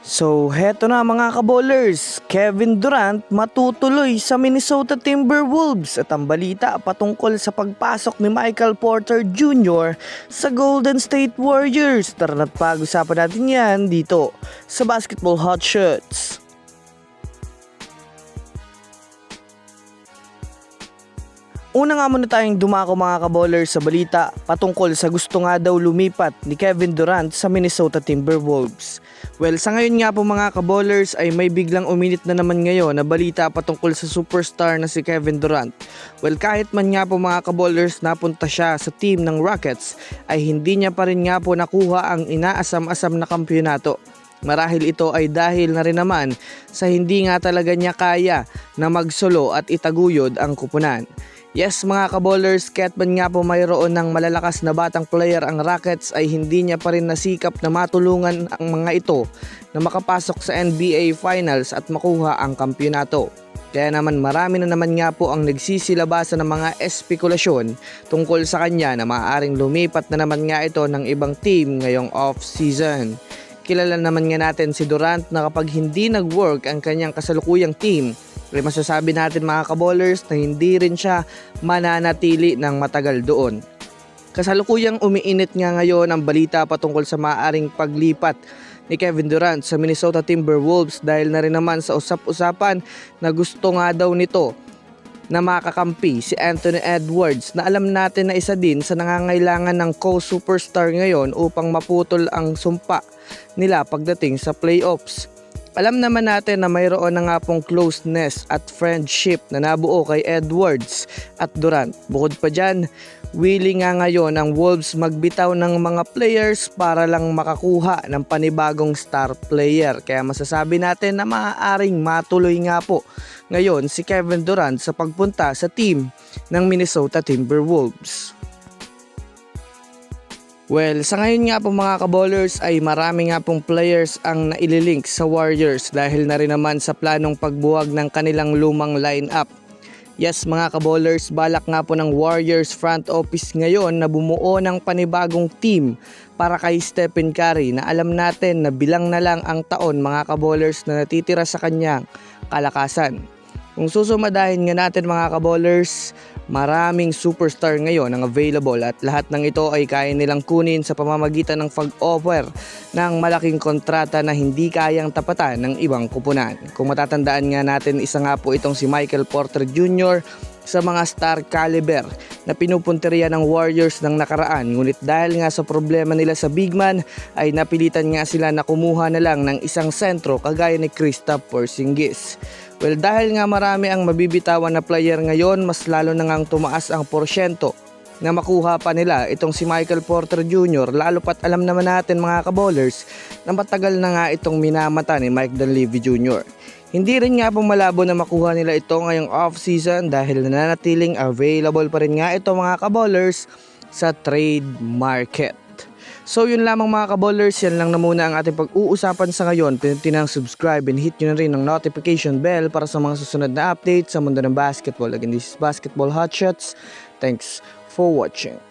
So heto na mga kabowlers, Kevin Durant matutuloy sa Minnesota Timberwolves at ang balita patungkol sa pagpasok ni Michael Porter Jr. sa Golden State Warriors. Tara na't pag-usapan natin yan dito sa Basketball Hot Shots. Una nga muna tayong dumako mga kabowlers sa balita patungkol sa gusto nga daw lumipat ni Kevin Durant sa Minnesota Timberwolves. Well, sa ngayon nga po mga kabowlers ay may biglang uminit na naman ngayon na balita patungkol sa superstar na si Kevin Durant. Well, kahit man nga po mga kabowlers napunta siya sa team ng Rockets ay hindi niya pa rin nga po nakuha ang inaasam-asam na kampyonato. Marahil ito ay dahil na rin naman sa hindi nga talaga niya kaya na magsolo at itaguyod ang kupunan. Yes mga kabowlers, kahit man nga po mayroon ng malalakas na batang player ang Rockets ay hindi niya pa rin nasikap na matulungan ang mga ito na makapasok sa NBA Finals at makuha ang kampyonato. Kaya naman marami na naman nga po ang nagsisilabasan ng mga espekulasyon tungkol sa kanya na maaaring lumipat na naman nga ito ng ibang team ngayong off-season. Kilala naman nga natin si Durant na kapag hindi nag-work ang kanyang kasalukuyang team, ay masasabi natin mga kabowlers na hindi rin siya mananatili ng matagal doon. Kasalukuyang umiinit nga ngayon ang balita patungkol sa maaaring paglipat ni Kevin Durant sa Minnesota Timberwolves dahil na rin naman sa usap-usapan na gusto nga daw nito na makakampi si Anthony Edwards na alam natin na isa din sa nangangailangan ng co-superstar ngayon upang maputol ang sumpa nila pagdating sa playoffs. Alam naman natin na mayroon na nga pong closeness at friendship na nabuo kay Edwards at Durant. Bukod pa dyan, willing nga ngayon ang Wolves magbitaw ng mga players para lang makakuha ng panibagong star player. Kaya masasabi natin na maaaring matuloy nga po ngayon si Kevin Durant sa pagpunta sa team ng Minnesota Timberwolves. Well, sa ngayon nga po mga kabowlers ay marami nga pong players ang naililink sa Warriors dahil na rin naman sa planong pagbuwag ng kanilang lumang lineup. Yes mga kabowlers, balak nga po ng Warriors front office ngayon na bumuo ng panibagong team para kay Stephen Curry na alam natin na bilang na lang ang taon mga kabowlers na natitira sa kanyang kalakasan. Kung susumadahin nga natin mga kabowlers, maraming superstar ngayon ang available at lahat ng ito ay kaya nilang kunin sa pamamagitan ng pag-offer ng malaking kontrata na hindi kayang tapatan ng ibang kupunan. Kung matatandaan nga natin, isa nga po itong si Michael Porter Jr. sa mga star caliber na pinupunteriya ng Warriors ng nakaraan. Ngunit dahil nga sa problema nila sa big man ay napilitan nga sila na kumuha na lang ng isang sentro kagaya ni Kristaps Porzingis. Well, dahil nga marami ang mabibitawan na player ngayon, mas lalo na ngang tumaas ang porsyento na makuha pa nila itong si Michael Porter Jr. Lalo pat alam naman natin mga kabowlers na matagal na nga itong minamata ni Mike Dunleavy Jr. Hindi rin nga po malabo na makuha nila ito ngayong off-season dahil nananatiling available pa rin nga ito mga kabowlers sa trade market. So yun lamang mga kabowlers, yan lang na muna ang ating pag-uusapan sa ngayon. Pindutin ang subscribe and hit nyo na rin ang notification bell para sa mga susunod na updates sa mundo ng basketball. Again, this is Basketball Hot Shots. Thanks for watching.